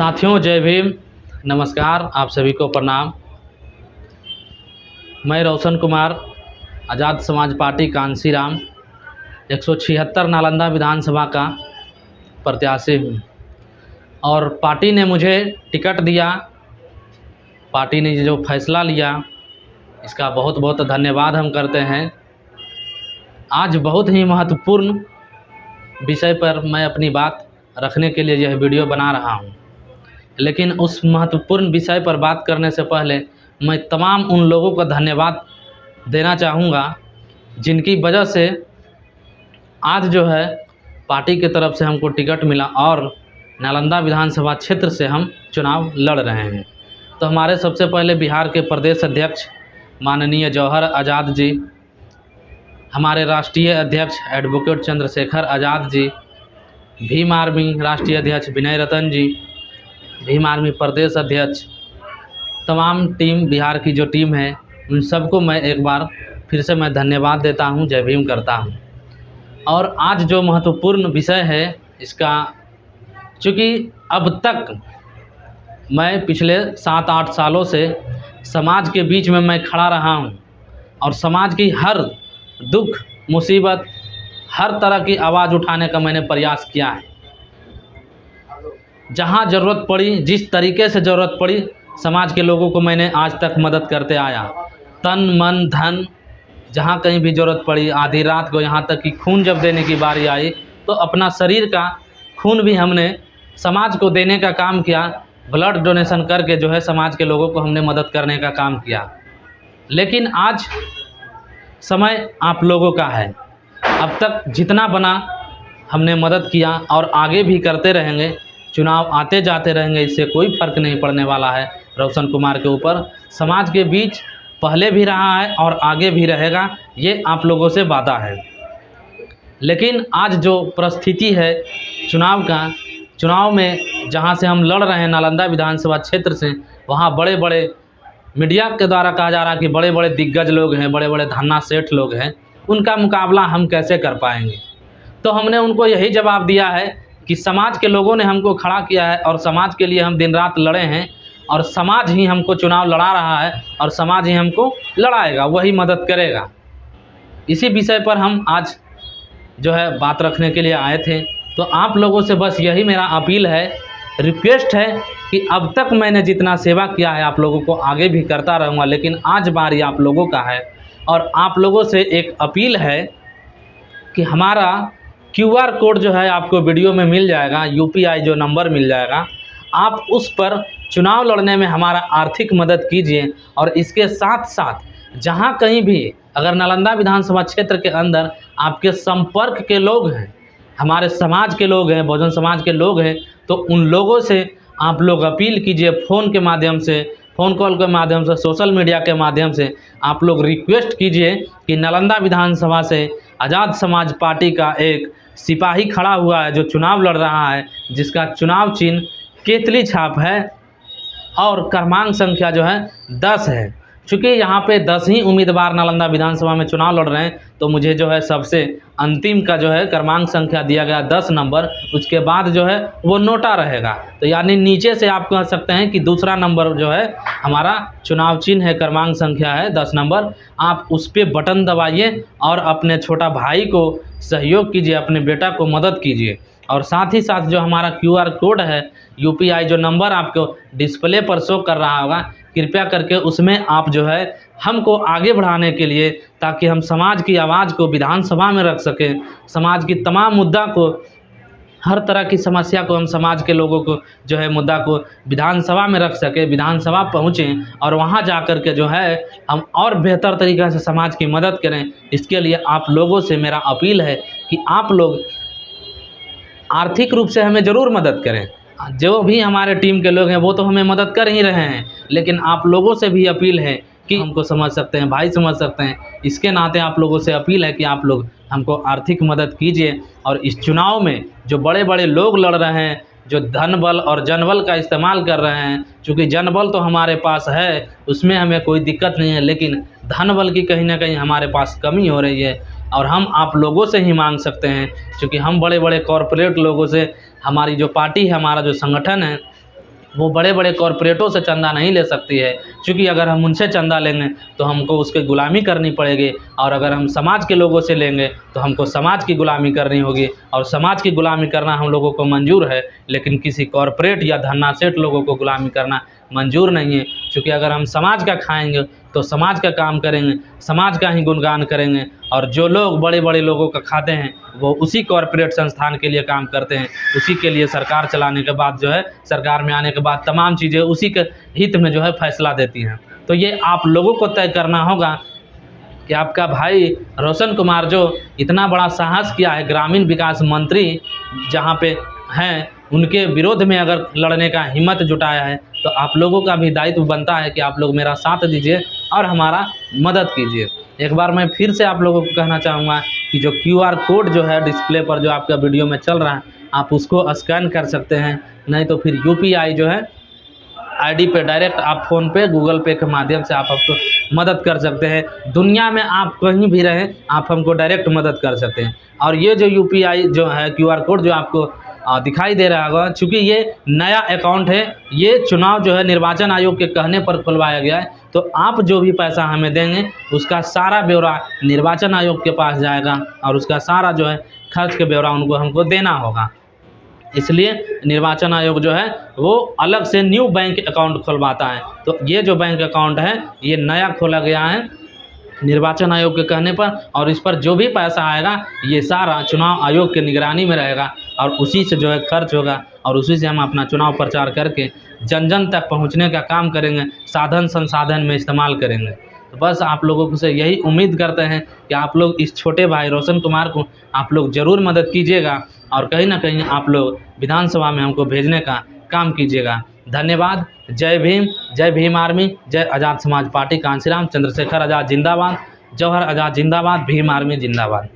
साथियों, जय भीम। नमस्कार, आप सभी को प्रणाम। मैं रोशन कुमार, आज़ाद समाज पार्टी कांसीराम 176 नालंदा विधानसभा का प्रत्याशी हूँ और पार्टी ने मुझे टिकट दिया। पार्टी ने जो फैसला लिया इसका बहुत बहुत धन्यवाद हम करते हैं। आज बहुत ही महत्वपूर्ण विषय पर मैं अपनी बात रखने के लिए यह वीडियो बना रहा हूँ, लेकिन उस महत्वपूर्ण विषय पर बात करने से पहले मैं तमाम उन लोगों का धन्यवाद देना चाहूँगा जिनकी वजह से आज जो है पार्टी की तरफ से हमको टिकट मिला और नालंदा विधानसभा क्षेत्र से हम चुनाव लड़ रहे हैं। तो हमारे सबसे पहले बिहार के प्रदेश अध्यक्ष माननीय जौहर आज़ाद जी, हमारे राष्ट्रीय अध्यक्ष एडवोकेट चंद्रशेखर आज़ाद जी, भीम आर्मी राष्ट्रीय अध्यक्ष विनय रतन जी, भीम आर्मी प्रदेश अध्यक्ष, तमाम टीम बिहार की जो टीम है उन सबको मैं एक बार फिर से मैं धन्यवाद देता हूं, जय भीम करता हूं। और आज जो महत्वपूर्ण विषय है इसका, चूँकि अब तक मैं पिछले 7-8 सालों से समाज के बीच में मैं खड़ा रहा हूं और समाज की हर दुख मुसीबत, हर तरह की आवाज़ उठाने का मैंने प्रयास किया है। जहां ज़रूरत पड़ी, जिस तरीके से ज़रूरत पड़ी, समाज के लोगों को मैंने आज तक मदद करते आया। तन मन धन, जहां कहीं भी ज़रूरत पड़ी, आधी रात को यहाँ तक कि खून जब देने की बारी आई तो अपना शरीर का खून भी हमने समाज को देने का काम किया। ब्लड डोनेशन करके जो है समाज के लोगों को हमने मदद करने का काम किया। लेकिन आज समय आप लोगों का है। अब तक जितना बना हमने मदद किया और आगे भी करते रहेंगे। चुनाव आते जाते रहेंगे, इससे कोई फ़र्क नहीं पड़ने वाला है रोशन कुमार के ऊपर। समाज के बीच पहले भी रहा है और आगे भी रहेगा, ये आप लोगों से वादा है। लेकिन आज जो परिस्थिति है चुनाव में जहां से हम लड़ रहे हैं नालंदा विधानसभा क्षेत्र से, वहां बड़े बड़े मीडिया के द्वारा कहा जा रहा है कि बड़े बड़े दिग्गज लोग हैं, बड़े बड़े धन्ना सेठ लोग हैं, उनका मुकाबला हम कैसे कर पाएंगे। तो हमने उनको यही जवाब दिया है कि समाज के लोगों ने हमको खड़ा किया है और समाज के लिए हम दिन रात लड़े हैं और समाज ही हमको चुनाव लड़ा रहा है और समाज ही हमको लड़ाएगा, वही मदद करेगा। इसी विषय पर हम आज जो है बात रखने के लिए आए थे। तो आप लोगों से बस यही मेरा अपील है, रिक्वेस्ट है कि अब तक मैंने जितना सेवा किया है आप लोगों को आगे भी करता रहूँगा, लेकिन आज बारी आप लोगों का है। और आप लोगों से एक अपील है कि हमारा QR कोड जो है आपको वीडियो में मिल जाएगा, UPI जो नंबर मिल जाएगा, आप उस पर चुनाव लड़ने में हमारा आर्थिक मदद कीजिए। और इसके साथ साथ जहां कहीं भी अगर नालंदा विधानसभा क्षेत्र के अंदर आपके संपर्क के लोग हैं, हमारे समाज के लोग हैं, बहुजन समाज के लोग हैं, तो उन लोगों से आप लोग अपील कीजिए। फ़ोन के माध्यम से, फ़ोन कॉल के माध्यम से, सोशल मीडिया के माध्यम से आप लोग रिक्वेस्ट कीजिए कि नालंदा विधानसभा से आज़ाद समाज पार्टी का एक सिपाही खड़ा हुआ है जो चुनाव लड़ रहा है, जिसका चुनाव चिन्ह केतली छाप है और क्रमांक संख्या जो है 10 है। चूँकि यहाँ पे 10 ही उम्मीदवार नालंदा विधानसभा में चुनाव लड़ रहे हैं, तो मुझे जो है सबसे अंतिम का जो है क्रमांक संख्या दिया गया 10 नंबर, उसके बाद जो है वो नोटा रहेगा। तो यानी नीचे से आप कह सकते हैं कि दूसरा नंबर जो है हमारा चुनाव चिन्ह है, क्रमांक संख्या है 10 नंबर। आप उस पर बटन दबाइए और अपने छोटा भाई को सहयोग कीजिए, अपने बेटा को मदद कीजिए। और साथ ही साथ जो हमारा QR कोड है, UPI जो नंबर आपको डिस्प्ले पर शो कर रहा होगा, कृपया करके उसमें आप जो है हमको आगे बढ़ाने के लिए, ताकि हम समाज की आवाज़ को विधानसभा में रख सकें, समाज की तमाम मुद्दा को, हर तरह की समस्या को हम समाज के लोगों को जो है मुद्दा को विधानसभा में रख सकें, विधानसभा पहुँचें और वहाँ जा कर के जो है हम और बेहतर तरीक़े से समाज की मदद करें। इसके लिए आप लोगों से मेरा अपील है कि आप लोग आर्थिक रूप से हमें ज़रूर मदद करें। जो भी हमारे टीम के लोग हैं वो तो हमें मदद कर ही रहे हैं, लेकिन आप लोगों से भी अपील है कि हमको समझ सकते हैं, भाई समझ सकते हैं, इसके नाते आप लोगों से अपील है कि आप लोग हमको आर्थिक मदद कीजिए। और इस चुनाव में जो बड़े बड़े लोग लड़ रहे हैं, जो धन बल और जनबल का इस्तेमाल कर रहे हैं, चूँकि जनबल तो हमारे पास है, उसमें हमें कोई दिक्कत नहीं है, लेकिन धन बल की कहीं ना कहीं हमारे पास कमी हो रही है और हम आप लोगों से ही मांग सकते हैं। क्योंकि हम बड़े बड़े कॉरपोरेट लोगों से, हमारी जो पार्टी है, हमारा जो संगठन है, वो बड़े बड़े कॉरपोरेटों से चंदा नहीं ले सकती है, क्योंकि अगर हम उनसे चंदा लेंगे तो हमको उसकी गुलामी करनी पड़ेगी, और अगर हम समाज के लोगों से लेंगे तो हमको समाज की गुलामी करनी होगी, और समाज की गुलामी करना हम लोगों को मंजूर है, लेकिन किसी कॉरपोरेट या धन्नासेठ लोगों को गुलामी करना मंजूर नहीं है। क्योंकि अगर हम समाज का खाएंगे तो समाज का काम करेंगे, समाज का ही गुणगान करेंगे, और जो लोग बड़े बड़े लोगों का खाते हैं वो उसी कॉरपोरेट संस्थान के लिए काम करते हैं, उसी के लिए सरकार चलाने के बाद जो है, सरकार में आने के बाद तमाम चीज़ें उसी के हित में जो है फैसला देती हैं। तो ये आप लोगों को तय करना होगा कि आपका भाई रोशन कुमार जो इतना बड़ा साहस किया है, ग्रामीण विकास मंत्री जहाँ पे हैं उनके विरोध में अगर लड़ने का हिम्मत जुटाया है, तो आप लोगों का भी दायित्व बनता है कि आप लोग मेरा साथ दीजिए और हमारा मदद कीजिए। एक बार मैं फिर से आप लोगों को कहना चाहूँगा कि जो QR कोड जो है डिस्प्ले पर जो आपका वीडियो में चल रहा है, आप उसको स्कैन कर सकते हैं, नहीं तो फिर UPI जो है ID पे डायरेक्ट आप फ़ोन पे, गूगल पे के माध्यम से आप आपको मदद कर सकते हैं। दुनिया में आप कहीं भी रहें, आप हमको डायरेक्ट मदद कर सकते हैं। और ये जो UPI जो है QR कोड जो आपको दिखाई दे रहा होगा, चूँकि ये नया अकाउंट है, ये चुनाव जो है निर्वाचन आयोग के कहने पर खुलवाया गया है, तो आप जो भी पैसा हमें देंगे उसका सारा ब्यौरा निर्वाचन आयोग के पास जाएगा, और उसका सारा जो है खर्च के ब्यौरा उनको हमको देना होगा। इसलिए निर्वाचन आयोग जो है वो अलग से न्यू बैंक अकाउंट खुलवाता है। तो ये जो बैंक अकाउंट है ये नया खोला गया है निर्वाचन आयोग के कहने पर, और इस पर जो भी पैसा आएगा ये सारा चुनाव आयोग की निगरानी में रहेगा, और उसी से जो है खर्च होगा, और उसी से हम अपना चुनाव प्रचार करके जन जन तक पहुंचने का काम करेंगे, साधन संसाधन में इस्तेमाल करेंगे। तो बस आप लोगों से यही उम्मीद करते हैं कि आप लोग इस छोटे भाई रोशन कुमार को आप लोग ज़रूर मदद कीजिएगा, और कहीं ना कहीं आप लोग विधानसभा में हमको भेजने का काम कीजिएगा। धन्यवाद। जय भीम आर्मी, जय आज़ाद समाज पार्टी, कांशीराम चंद्रशेखर आज़ाद जिंदाबाद, जौहर आज़ाद जिंदाबाद, भीम आर्मी जिंदाबाद।